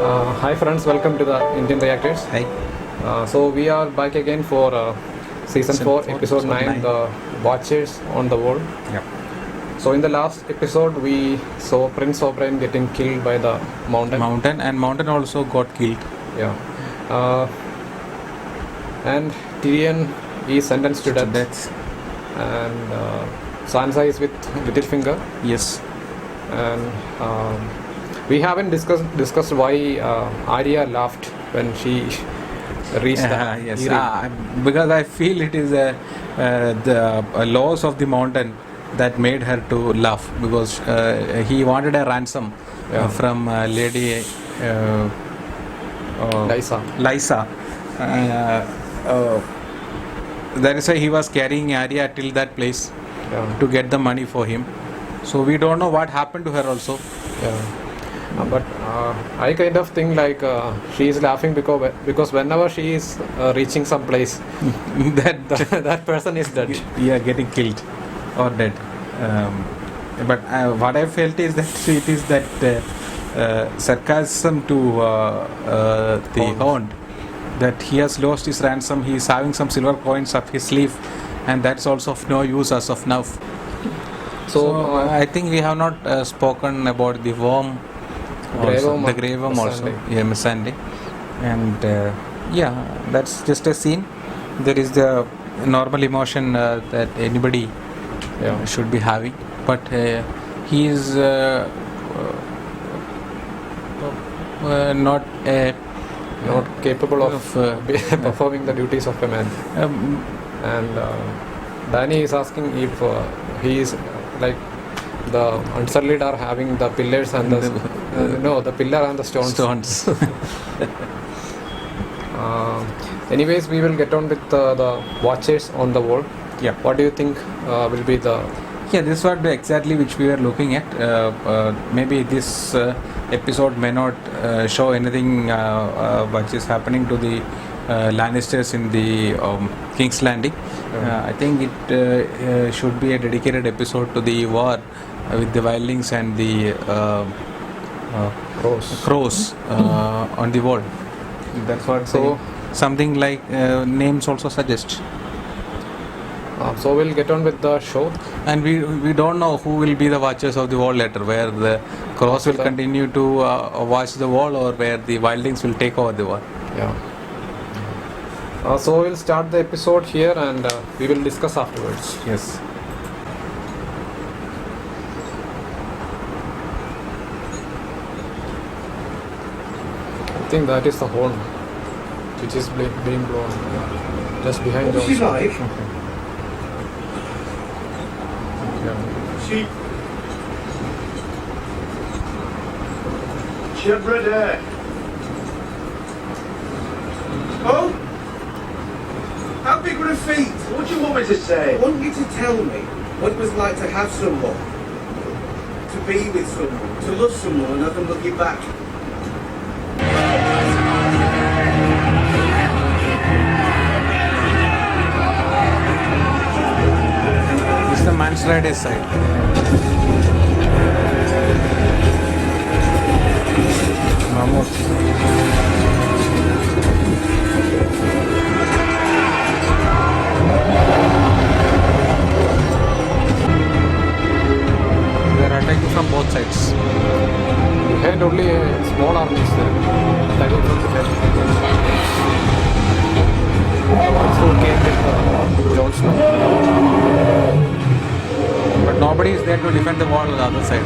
Hi friends, welcome to the Indian Reactors. Hi. So we are back again for season 4, episode 9, the Watchers on the Wall. Yep. So in the last episode, we saw Prince Oberyn getting killed by the Mountain. Mountain also got killed. Yeah. And Tyrion is sentenced to death. And Sansa is with Littlefinger. Yes. And we haven't discussed why Arya laughed when she reached the yes. hearing. Because I feel it is the laws of the mountain that made her to laugh, because he wanted a ransom from Lady Lysa. That is why he was carrying Arya till that place to get the money for him. So we don't know what happened to her also. But I kind of think like she is laughing because whenever she is reaching some place, that person is dead. Yeah, getting killed or dead. But what I felt is that it is that sarcasm to the Hound, that he has lost his ransom. He is having some silver coins up his sleeve, and that's also of no use as of now. So I think we have not spoken about the worm. The Grey Worm also, Missandei. And that's just a scene. There is the normal emotion that anybody should be having, but he is not capable of performing the duties of a man. And Dany is asking if he is like the Unsullied are having the pillars and the pillar and the stones. Anyways, we will get on with the Watchers on the Wall. Yeah. What do you think will be the... Yeah, this was exactly which we were looking at. Maybe this episode may not show anything which is happening to the Lannisters in the King's Landing. I think it should be a dedicated episode to the war with the wildlings and the crows on the wall. That's what. So something like names also suggest. So we'll get on with the show. And we don't know who will be the Watchers of the Wall later, where the crows will continue to watch the wall, or where the wildlings will take over the wall. Yeah. So we'll start the episode here, and we will discuss afterwards. Yes. I think that is the horn which is being blown just behind Jon Snow. She's like? She had red hair. Oh? How big were her feet? What do you want me to say? I want you to tell me what it was like to have someone, to be with someone, to love someone and have them love you back. This is the Mansrider side. They are attacking from both sides. We had only a small armies attacking from the left. Also came with Jon Snow. But nobody is there to defend the wall on the other side.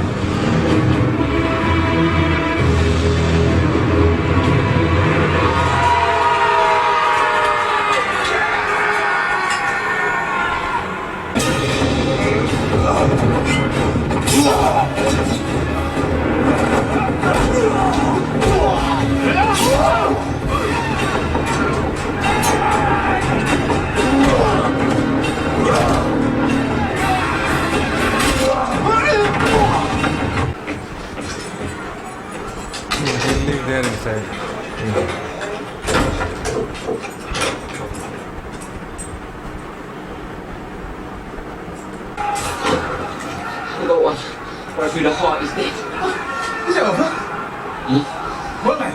There inside. Go on. Where the heart is dead. Is it over? Well then.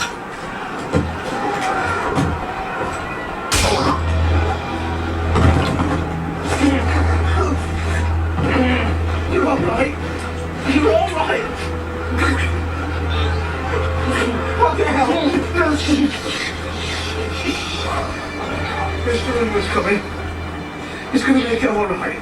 You're all right. You're all right. What the hell? Mr. Underwood's coming. He's going to make it all right.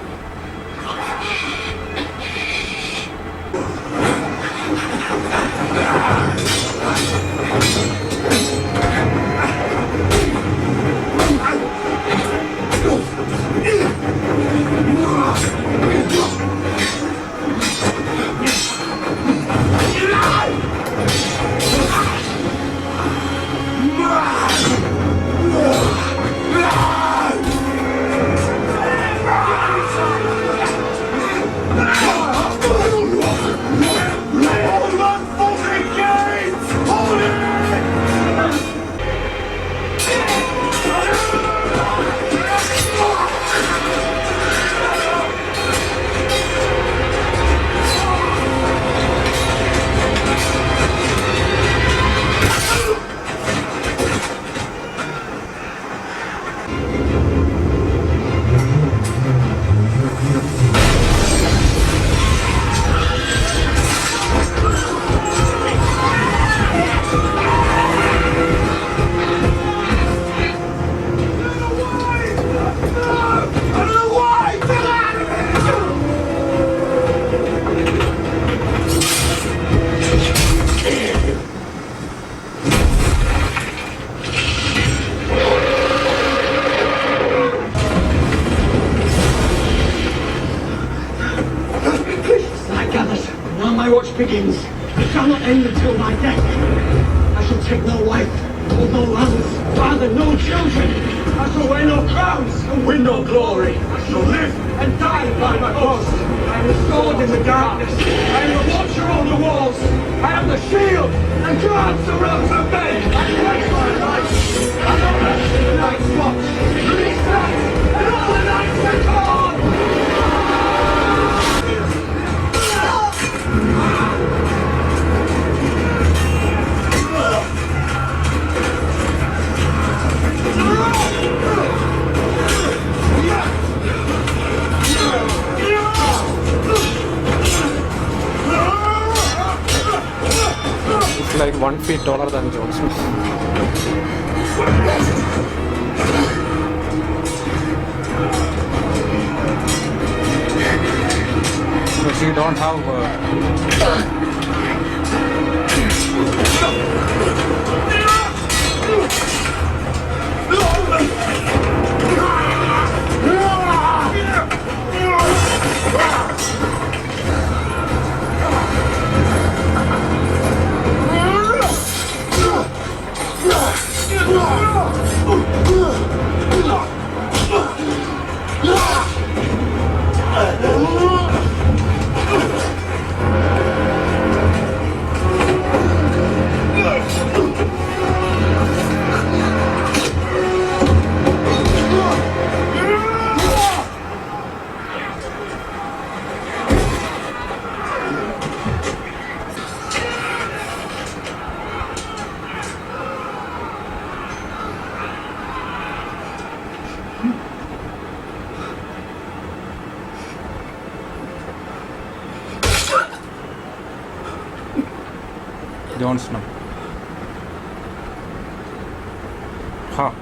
Now my watch begins. It shall not end until my death. I shall take no wife, hold no lands, father no children. I shall wear no crowns and win no glory. I shall live and die by my post. I am the sword in the darkness. I am the watcher on the walls. I am the shield and guard surrounds the bed. I place my life and honor in the night's watch. Release night and all the nights are gone. It's like 1 feet taller than Jon Snow. So she don't have Jon Snow. Ha.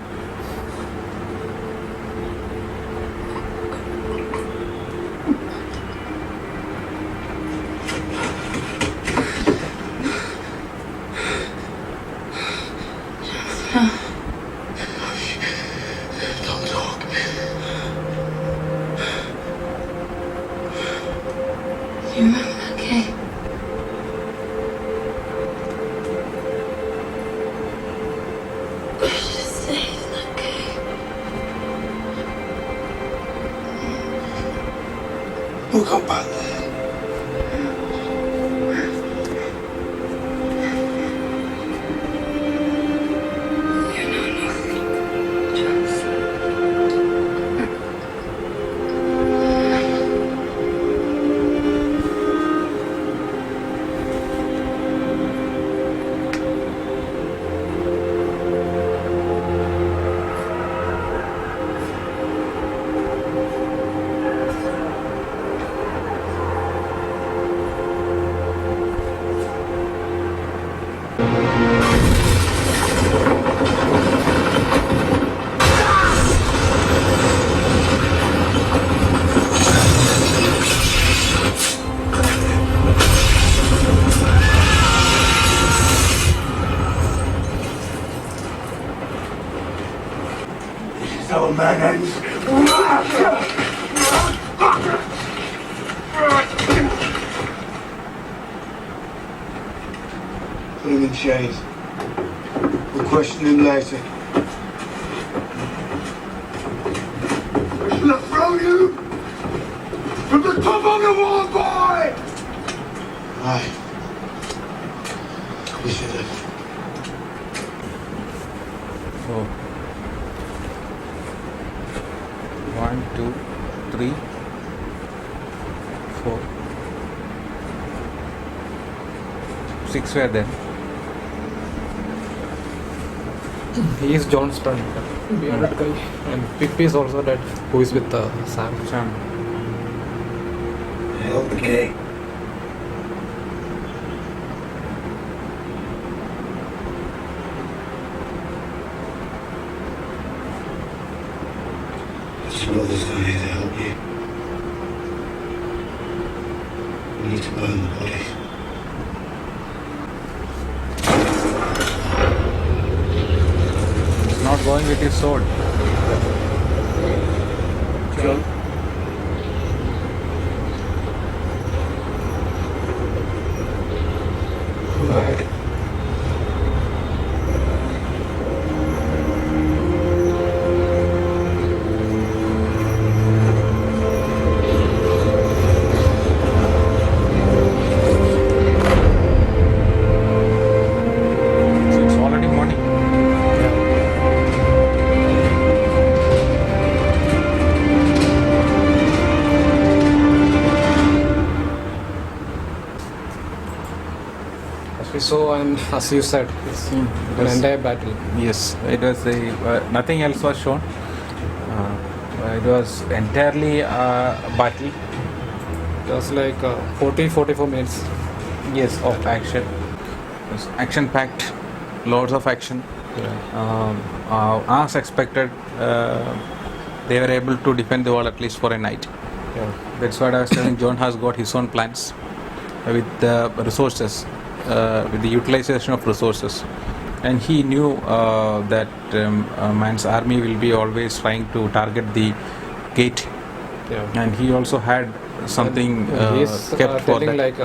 Don't talk. You're okay. Just say it's okay. We'll come back there. You know nothing, Johnson. Put him in chains. We'll question him later. I should have thrown you from the top of the wall, boy! Aye. We should have. So 1, 2, 3, 4, 6 were there. He is John's friend, bearded guy, and Pip is also dead, who is with Sam. Held the gate. Your brother's down here to help you. We need to burn the bodies. He's not going with his sword. John? Right. So it's already morning. As we saw, and as you said, it's an Yes. entire battle. Yes, it was nothing else was shown. It was entirely battle. It was like 40-44 minutes. Yes, of action. It was action packed, loads of action. As expected, they were able to defend the wall at least for a night. Yeah. That's what I was telling. John has got his own plans with the resources, with the utilization of resources, and he knew that man's army will be always trying to target the gate, Yeah. and he also had something He's kept for telling that. like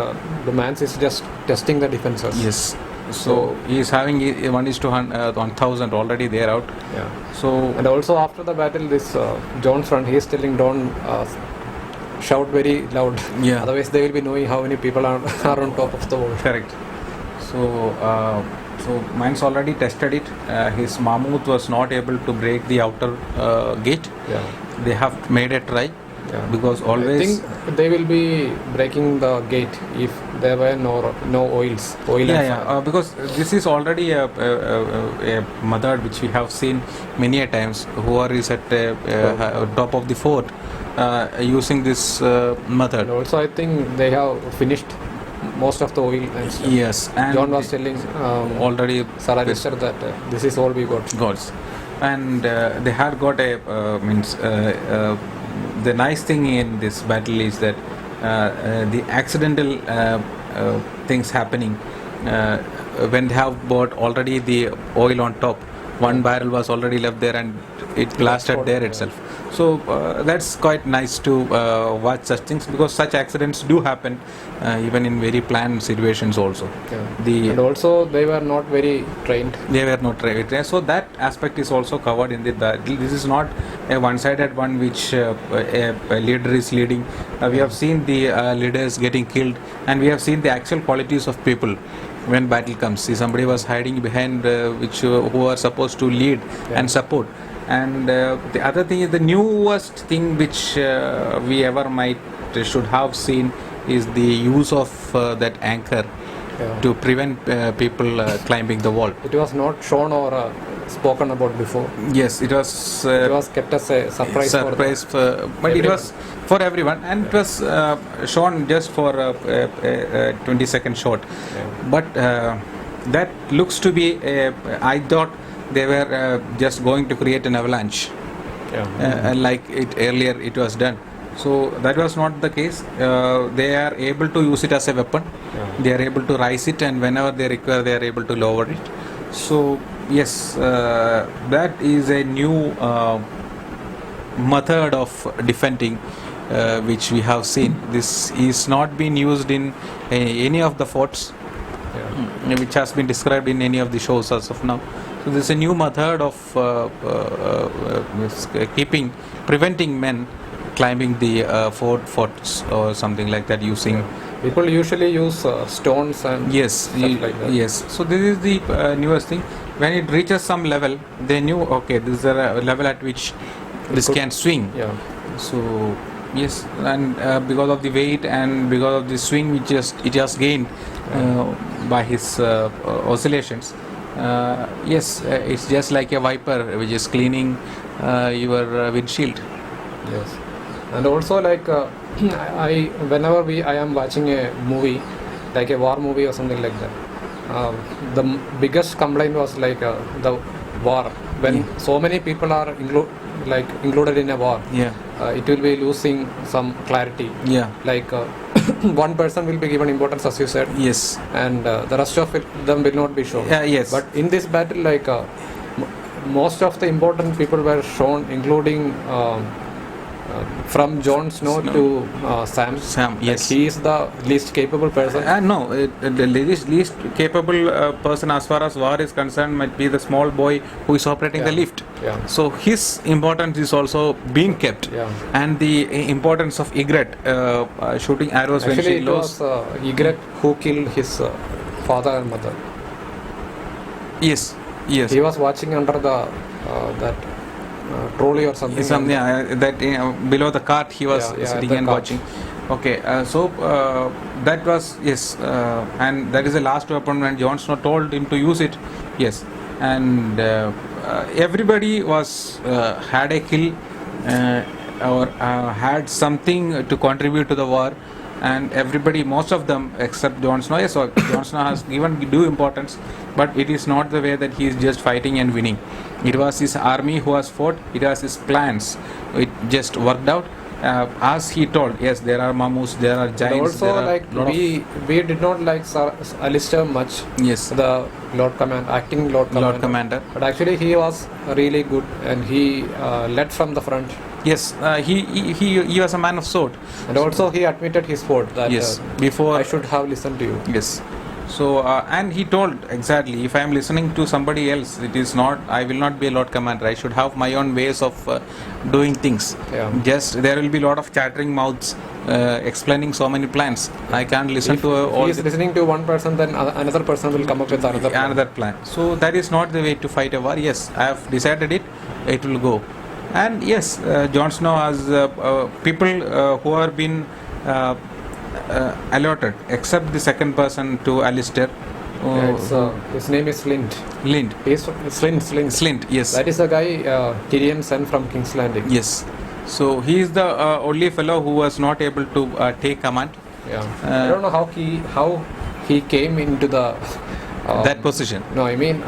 the man's is just testing the defenses. Yes. So he is having 1:1000 already there out. Yeah. So And also after the battle, this John's friend, he is telling don't shout very loud. Yeah. Otherwise, they will be knowing how many people are on top of the wall. correct. So mine's already tested it. His Mammoth was not able to break the outer gate. Yeah. They have made a try Yeah. because I always. think they will be breaking the gate if there were no oil and fire. Because this is already a method which we have seen many a times. Whoever is at top of the fort using this method. And also, I think they have finished most of the oil and stuff. Yes, and John was telling already Sarah Lister that this is all we got. gods, and they had got a the nice thing in this battle is that the accidental things happening when they have bought already the oil on top. One barrel was already left there and it blasted there itself. So that's quite nice to watch such things because such accidents do happen even in very planned situations also. Yeah. And also they were not very trained. They were not trained. So that aspect is also covered in the this is not a one-sided one which a leader is leading. We have seen the leaders getting killed and we have seen the actual qualities of people when battle comes. See, somebody was hiding behind who are supposed to lead and support. And the other thing is the newest thing which we ever should have seen is the use of that anchor to prevent people climbing the wall. It was not shown or spoken about before. Yes, it was. It was kept as a surprise. But it was for everyone, and it was shown just for a 20-second shot. But that looks to be. I thought they were just going to create an avalanche, like it earlier it was done. So that was not the case. They are able to use it as a weapon. They are able to rise it, and whenever they require, they are able to lower it. So yes, that is a new method of defending which we have seen. This is not been used in any of the forts which has been described in any of the shows as of now. So this is a new method of preventing men climbing the forts or something like that using. People usually use stones and Yes, stuff like that. yes. So this is the newest thing. When it reaches some level, they knew, okay, this is a level at which this could- can swing. Yeah. So yes, and because of the weight and because of the swing which it just gained by his oscillations, yes, it's just like a viper which is cleaning your windshield. Yes, and also like I whenever I am watching a movie, like a war movie or something like that, the biggest complaint was like the war when so many people are included in a war. Yeah, It will be losing some clarity. yeah, Like one person will be given importance, as you said, yes, and the rest of them will not be shown. yeah, yes. But in this battle, like most of the important people were shown, including from Jon Snow to Sam. Sam, Like, yes. he is the least capable person. No, the least capable person as far as war is concerned might be the small boy who is operating the Yeah. lift. Yeah. So his importance is also being kept, Yeah. and the importance of Ygritte shooting arrows when Actually, she it lost. was Ygritte who killed his father and mother. Yes, yes. He was watching under the that trolley or something. Something that below the cart he was Yeah, sitting the and cart. watching. Okay, so that was yes, and that is the last weapon when Jon Snow told him to use it. Yes, and everybody was had a kill or had something to contribute to the war, and everybody, most of them except Jon Snow. Yes, so Jon Snow has given due importance, but it is not the way that he is just fighting and winning. It was his army who has fought. It was his plans. It just worked out. As he told, yes, there are mammals, there are And giants. also, there are like lot we did not like Alistair much, yes, the acting Lord Commander. Lord Commander. But actually, he was really good, and he led from the front. Yes, he was a man of sword. And also, he admitted his fault that Yes, before I should have listened to you. Yes. So and he told exactly, if I am listening to somebody else, it is not. I will not be a Lord Commander. I should have my own ways of doing things. Yeah. Just there will be a lot of chattering mouths explaining so many plans. I can't listen If to all he is listening to one person, then another person will come up with another plan. plan. So that is not the way to fight a war. Yes, I have decided it. It will go. And yes, Jon Snow has people who have been allotted, except the second person to Alistair. Yeah, his name is Slint. Lind. He's Slint. Slint, yes. That is the guy Tyrion sent from King's Landing. Yes. So he is the only fellow who was not able to take command. Yeah. I don't know how he came into the That position. No, I mean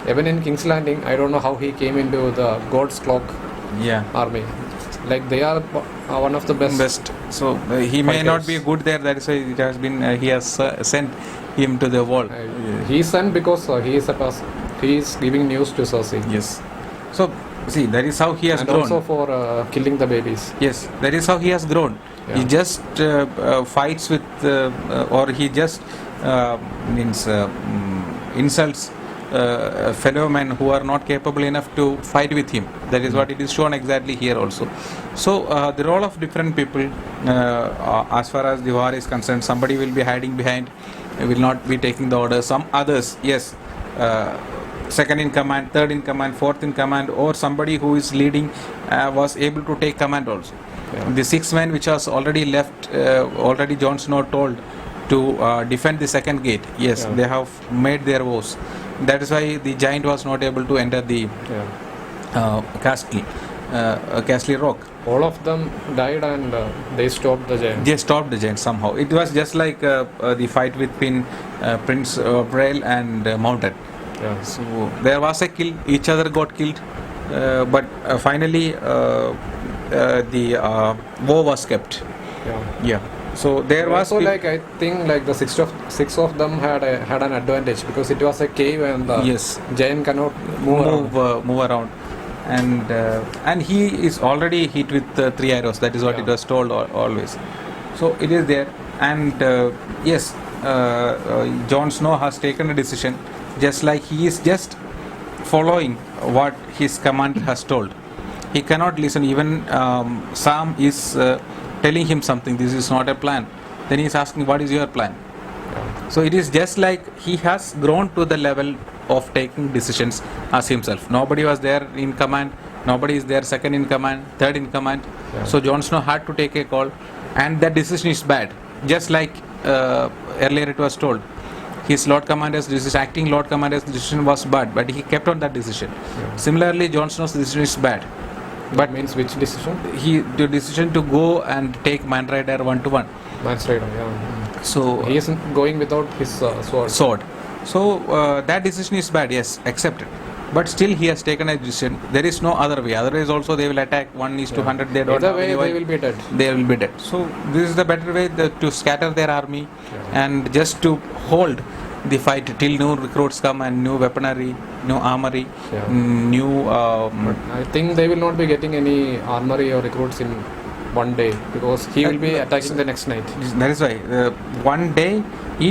even in King's Landing, I don't know how he came into the God's Cloak Yeah. army. Like they are one of the best. So he may not be fighters. good there. That is why it has been. He has sent him to the wall. He sent because he is a person. He is giving news to Cersei. Yes. So see, that is how he has And grown. also for killing the babies. Yes, that is how he has grown. Yeah. He just fights with, or he just insults fellow men who are not capable enough to fight with him. That is what it is shown exactly here also. So the role of different people, as far as the war is concerned, somebody will be hiding behind, will not be taking the order. Some others, yes. Second in command, third in command, fourth in command, or somebody who is leading was able to take command also. Yeah. The 6 men which was already left, already Jon Snow told to defend the second gate. Yes, Yeah. they have made their vows. That is why the giant was not able to enter the Yeah. Castle Rock. All of them died and they stopped the giant. They stopped the giant somehow. It was just like the fight between Prince Braille and Mountain. Yeah. So there was a kill, each other got killed, but finally the war was kept. Yeah. Yeah. So there was Also, like I think, like the six of them had an advantage because it was a cave and the yes, giant cannot move around. move around. and he is already hit with 3 arrows. That is what Yeah. it was told always. So it is there, and yes, Jon Snow has taken a decision, just like he is just following what his command has told. He cannot listen. Even Sam is telling him something. This is not a plan. Then he is asking, "What is your plan?" So it is just like he has grown to the level of taking decisions as himself. Nobody was there in command. Nobody is there second in command, third in command. Yeah. So Jon Snow had to take a call, and that decision is bad. Just like earlier it was told, his Lord Commander's decision, acting Lord Commander's decision was bad, but he kept on that decision. Yeah. Similarly, Jon Snow's decision is bad, But means which decision? the decision to go and take Man Rider 1-to-1. Mance Raider. Yeah. So He isn't going without his sword. So that decision is bad, yes, accepted. But still he has taken a decision. There is no other way. Otherwise also they will attack 1:100. They don't Either have way, any they will be dead. They will be dead. So this is the better way to scatter their army and just to hold the fight till new recruits come and new weaponry, new armory, Yeah. new. I think they will not be getting any armory or recruits in one day because he will be attacking the next night. That is why one day,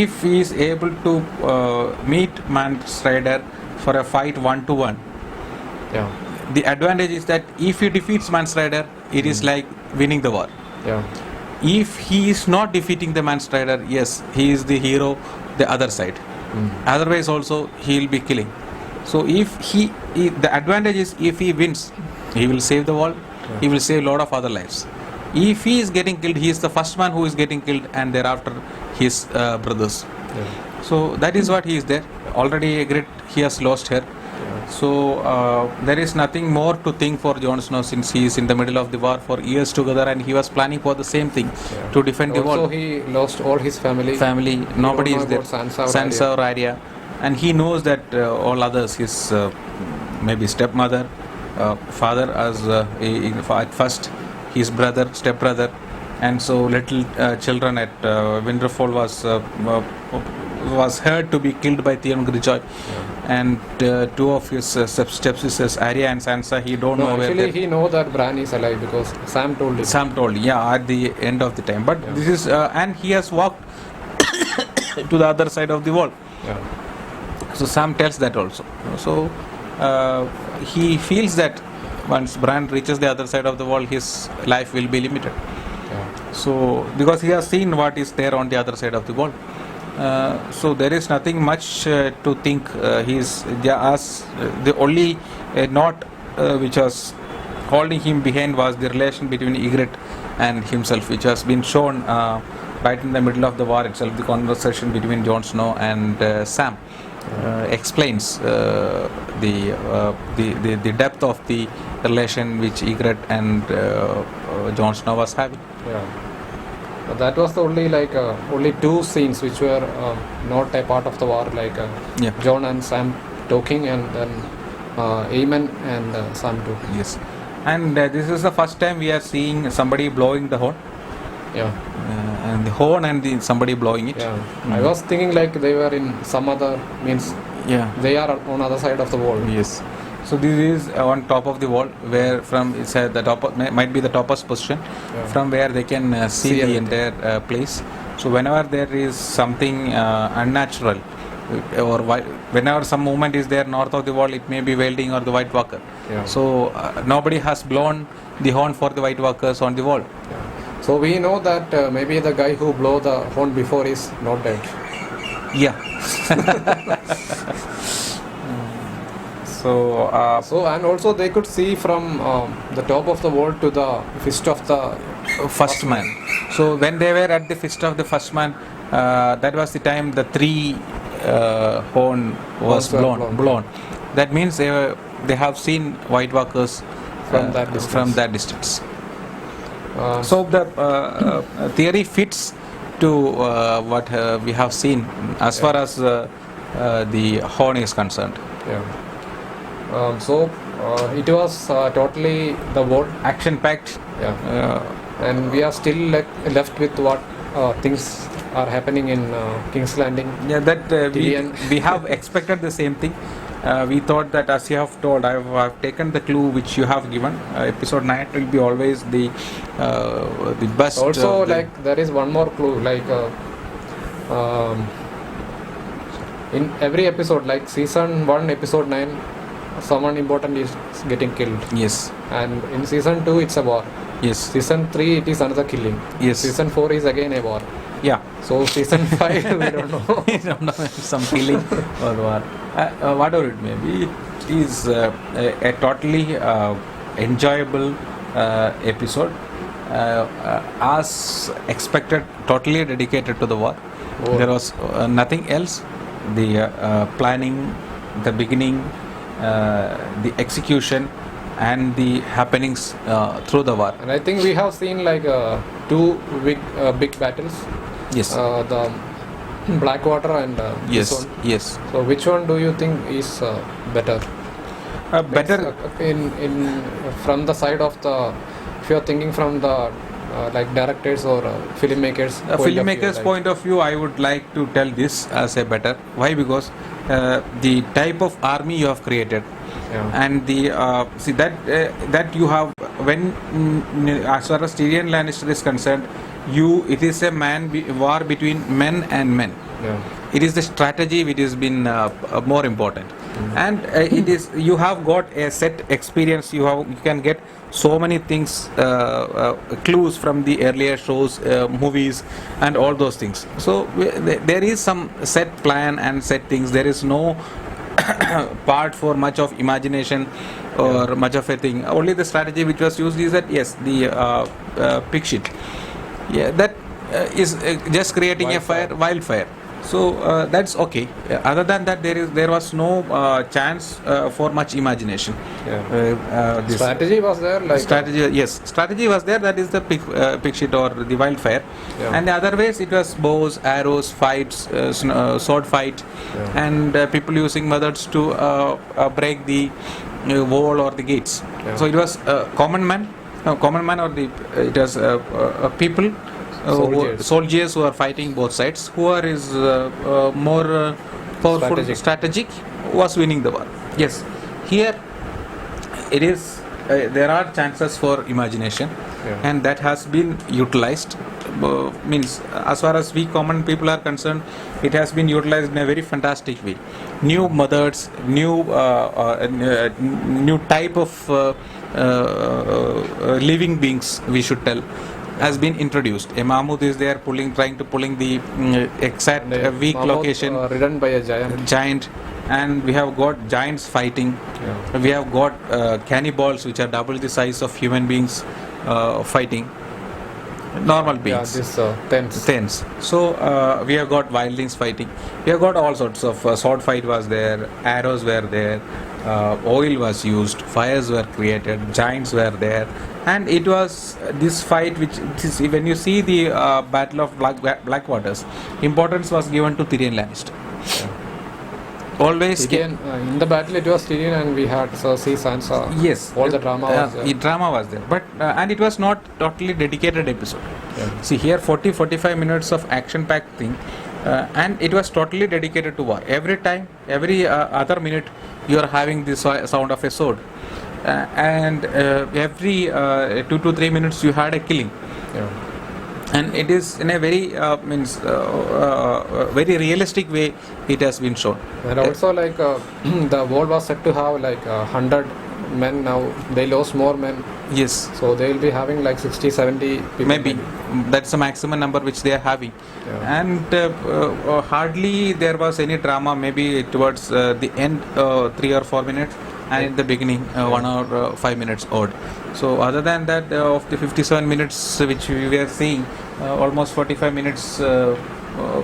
if he is able to meet Mance Raider for a fight 1-to-1, Yeah. the advantage is that if he defeats Mance Raider, it is like winning the war. Yeah. If he is not defeating the Mance Raider, yes, he is the hero, the other side. Otherwise also he will be killing. So if the advantage is if he wins, he will save the world, he will save a lot of other lives. If he is getting killed, he is the first man who is getting killed, and thereafter his brothers. Yeah. So that is what he is there. Already Ygritte he has lost her. So there is nothing more to think for Jon Snow, since he is in the middle of the war for years together, and he was planning for the same thing, to defend the Also, wall. he lost all his family. Nobody don't is know there. about Sansa or Sansa or Arya, and he knows that all others, his maybe stepmother, father, as at first his brother, stepbrother, and so little children at Winterfell was heard to be killed by Theon Greyjoy, and two of his stepsisters, Arya and Sansa, he don't know No, where actually, they. he know that Bran is alive because Sam told him. Sam told, at the end of the time. But this is, and he has walked to the other side of the wall. Yeah. So Sam tells that also. So he feels that once Bran reaches the other side of the wall, his life will be limited. Yeah. So because he has seen what is there on the other side of the wall. So there is nothing much to think. The only knot which was holding him behind was the relation between Ygritte and himself, which has been shown right in the middle of the war itself. The conversation between Jon Snow and Sam explains the depth of the relation which Ygritte and Jon Snow was having. Yeah. But that was the only two scenes which were not a part of the war, Jon and Sam talking, and then Aemon and Sam talking. Yes, and this is the first time we are seeing somebody blowing the horn. Yeah. And the horn and somebody blowing it. Yeah. I was thinking like they were in some other means. Yeah. They are on other side of the wall. Yes. So this is on top of the wall, where from it's the top might be the topmost position, from where they can see the everything. entire place. So whenever there is something unnatural, or whenever some movement is there north of the wall, it may be Welding or the White Walker. Yeah. So nobody has blown the horn for the White Walkers on the wall. Yeah. So we know that maybe the guy who blew the horn before is not dead. Yeah. So So and also they could see from the top of the wall to the fist of the first man. So when they were at the fist of the first man, that was the time the three horn was Horns were blown. That means they have seen White Walkers From that distance. From that distance. So the theory fits to what we have seen as far as the horn is concerned. Yeah. So it was totally the wall. Action-packed. Yeah. And we are still left with what things are happening in King's Landing. Yeah, that Tyrion. we have expected the same thing. we thought that, as you have told, I've taken the clue which you have given. Episode 9 will be always the best. Also, there is one more clue, in every episode, like season 1, episode 9, someone important is getting killed. Yes. And in season 2, it's a war. Yes. Season 3, it is another killing. Yes. Season 4 is again a war. Yeah. So season 5, we don't know. I don't know, some feeling or what. Whatever it may be, it is a totally enjoyable episode. As expected, totally dedicated to the war. Oh. There was nothing else. The planning, the beginning, the execution, and the happenings through the war. And I think we have seen two big battles. Yes. The Blackwater and Yes. this one. Yes. So which one do you think is better? Better. In from the side of the, if you are thinking from the directors or filmmakers. Point of view, I would like to tell this as a better. Why? Because the type of army you have created, and the see that you have when as far as Tyrion Lannister is concerned, it is a war between men and men. Yeah. It is the strategy which has been more important, and it is you have got a set experience. You can get so many things, clues from the earlier shows, movies, and all those things. So there is some set plan and set things. There is no part for much of imagination or much of a thing. Only the strategy which was used is that the pig shit. Yeah, that is just creating a wildfire. So that's okay. Other than that, there was no chance for much imagination. Yeah. Strategy was there. Strategy was there. That is the pig shit or the wildfire. Yeah. And the other ways, it was bows, arrows, fights, sword fight, and people using methods to break the wall or the gates. Yeah. So it was common man or it was people. Soldiers who are fighting both sides. Whoever is more powerful, strategic, was winning the war. Yes, here it is. There are chances for imagination, and that has been utilized. Means, as far as we common people are concerned, it has been utilized in a very fantastic way. New methods, new type of living beings, we should tell, has been introduced. A mammoth is there trying to pulling the exact weak location. Ridden by a giant, and we have got giants fighting. Yeah. We have got cannibals which are double the size of human beings fighting normal beings. Thens. So we have got wildlings fighting. We have got all sorts of sword fight was there, arrows were there, oil was used, fires were created, giants were there. And it was this fight when you see the Battle of Blackwaters, importance was given to Tyrion Lannister. Yeah. Always Tyrion, in the battle it was Tyrion and we had Cersei, Sansa. Yes. All the drama was there. Drama was there. But and it was not totally dedicated episode. Yeah. See here 40-45 minutes of action-packed thing, and it was totally dedicated to war. Every time, every other minute, you are having the sound of a sword. And every 2 to 3 minutes you had a killing. Yeah. And it is in a very very realistic way it has been shown. And also the war was set to have 100 men. Now they lost more men. Yes. So they will be having 60-70 people. Maybe that's the maximum number which they are having. Yeah. And hardly there was any drama. Maybe towards the end 3 or 4 minutes. And in the beginning, 1 or 5 minutes odd. So other than that, of the 57 minutes which we were seeing, almost 45 minutes,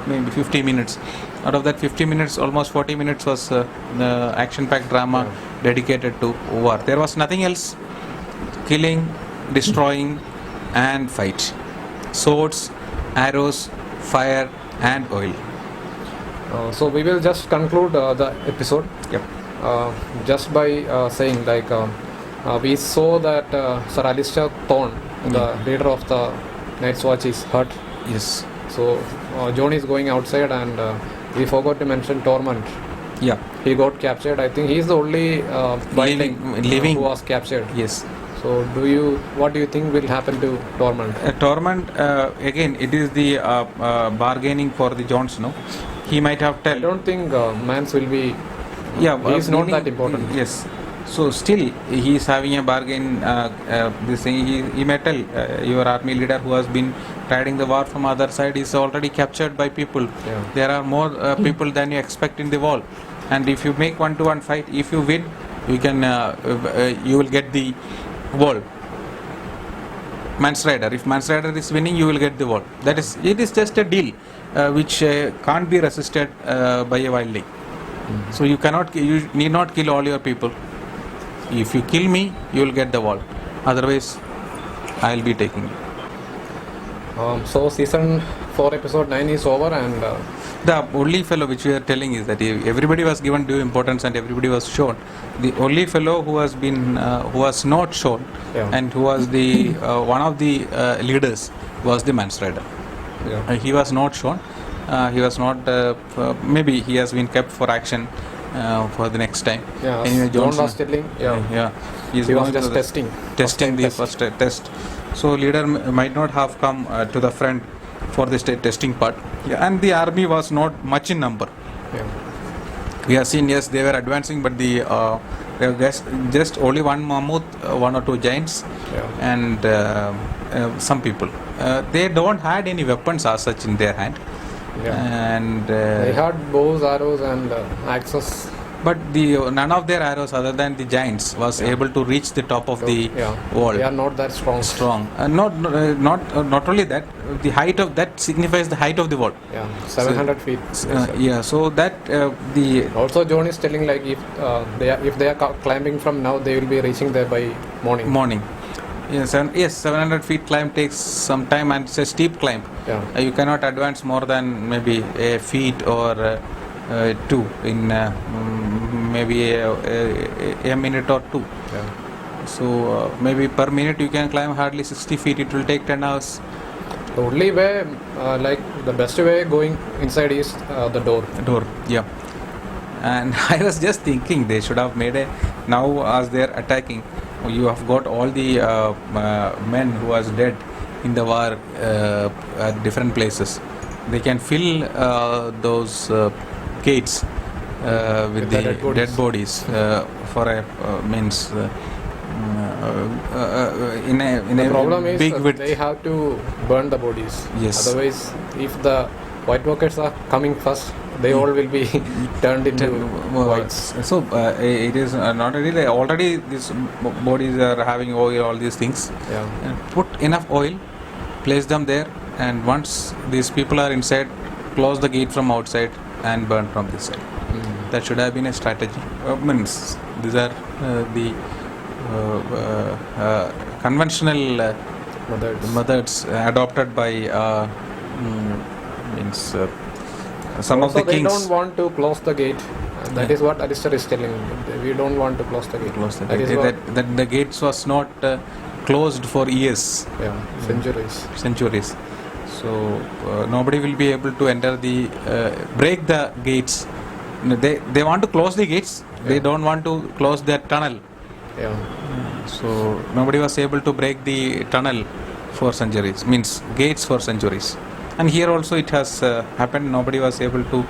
maybe 50 minutes. Out of that 50 minutes, almost 40 minutes was action-packed drama dedicated to war. There was nothing else. Killing, destroying, and fight. Swords, arrows, fire, and oil. So we will just conclude the episode. Yep. Just by saying we saw that Sir Alistair Thorne, the leader of the Night's Watch, is hurt. Yes. So Jon is going outside, and we forgot to mention Tormund. Yeah. He got captured. I think he's the only wildling living- who was captured. Yes. So what do you think will happen to Tormund? Tormund, again, it is the bargaining for the Jon Snow. He might have I tell. don't think Mance will be. Yeah, he's not meaning- that important. Yes. So still, he is having a bargain. This thing, he may tell your army leader who has been riding the war from other side is already captured by people. Yeah. There are more people than you expect in the wall, and if you make 1-to-1 fight, if you win, you can you will get the wall. Mance Rayder. If Mance Rayder is winning, you will get the wall. That is, it is just a deal which can't be resisted by a wildling. So you need not kill all your people. If you kill me, you will get the wall. Otherwise, I will be taking you. So season 4 episode 9 is over, and The only fellow which we are telling is that everybody was given due importance and everybody was shown. The only fellow who has been who was not shown and who was the one of the leaders was the Mance Rayder. He was not shown. He was not. Maybe he has been kept for action for the next time. yeah, Anyway, Jon Johnson- was telling. Yeah. He's He was going just to the- testing. testing the Test. first test. So leader might not have come to the front for the testing part. And the army was not much in number. Yeah. We have seen, yes, they were advancing, but they were just only one mammoth, one or two giants, and some people. They don't had any weapons as such in their hand. And They had bows, arrows, and axes. but none of their arrows other than the giants was able to reach the top of the wall. They are not that strong. Not only that, the height of that signifies the height of the wall. Yeah, 700 feet. So that the Also, Jon is telling like if they are climbing from now, they will be reaching there by morning. Yes, 700 feet climb takes some time, and it's a steep climb. Yeah. You cannot advance more than maybe a feet or two in maybe a minute or two. Yeah. So maybe per minute you can climb hardly 60 feet. It will take 10 hours. The only way, like the best way going inside is the door. Door, yeah. And I was just thinking they should have made now as they are attacking, you have got all the men who was dead in the war at different places. They can fill those gates with the dead bodies for a means in The a problem is big width. they have to burn the bodies. Yes. Otherwise, if the White Walkers are coming first, they all will be turned into whites. So it is not really already these bodies are having oil, all these things. Yeah. Put enough oil, place them there, and once these people are inside, close the gate from outside and burn from this side. That should have been a strategy. Means these are the conventional methods adopted by some also, of the kings. they don't want to close the gate. That is what Alistair is telling. We don't want to close the gate. That is what, That the gates was not closed for years. Centuries. So nobody will be able to enter the break the gates. They want to close the gates. They don't want to close their tunnel. So nobody was able to break the tunnel for centuries. Means gates for centuries. And here also it has happened. Nobody was able to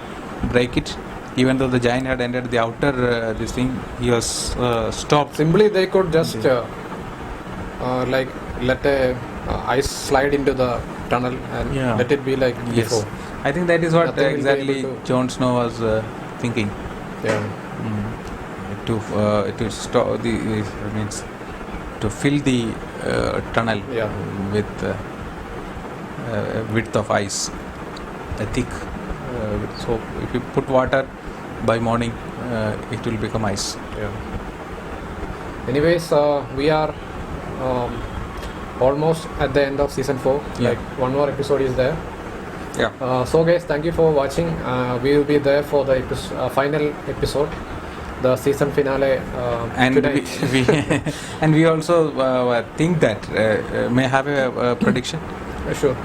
break it. Even though the giant had entered the outer this thing, he was stopped. Simply they could just like let a ice slide into the tunnel and let it be like before. I think that is what Nothing will be exactly able to- Jon Snow was thinking. To stop the means to fill the tunnel with width of ice, a thick. So if you put water by morning, it will become ice. Anyways, we are almost at the end of season 4. Like one more episode is there. So guys, thank you for watching. We will be there for the final episode, the season finale And tonight. we also think that may have a prediction. Sure.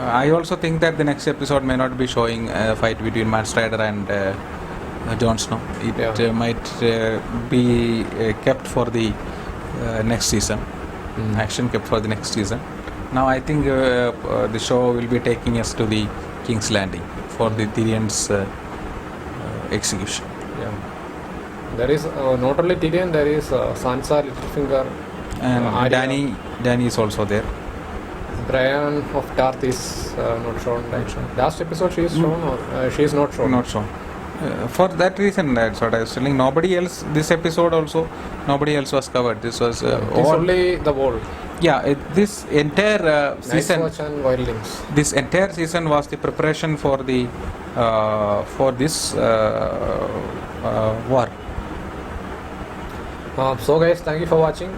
I also think that the next episode may not be showing a fight between Mance Rayder and Jon Snow. It Yeah. might be kept for the next season. Action kept for the next season. Now I think the show will be taking us to the King's Landing for the Tyrion's execution. Yeah. There is not only Tyrion, there is Sansa, Littlefinger, And Arya. Dany is also there. Brian of Tarth is not shown. Right? Last episode she is shown or she is not shown. Not shown. For that reason, that's what I was telling. Nobody else. This episode also, nobody else was covered. This was It is all. only the wall. Yeah, this entire Night's season. Watch and Wildlings. This entire season was the preparation for the for this war. So guys, thank you for watching.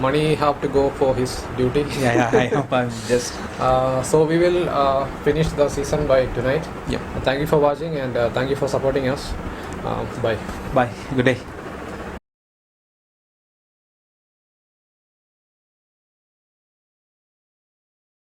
Mani have to go for his duty. I'm just. So we will finish the season by tonight. Yeah. Thank you for watching and thank you for supporting us. Bye. Bye. Good day.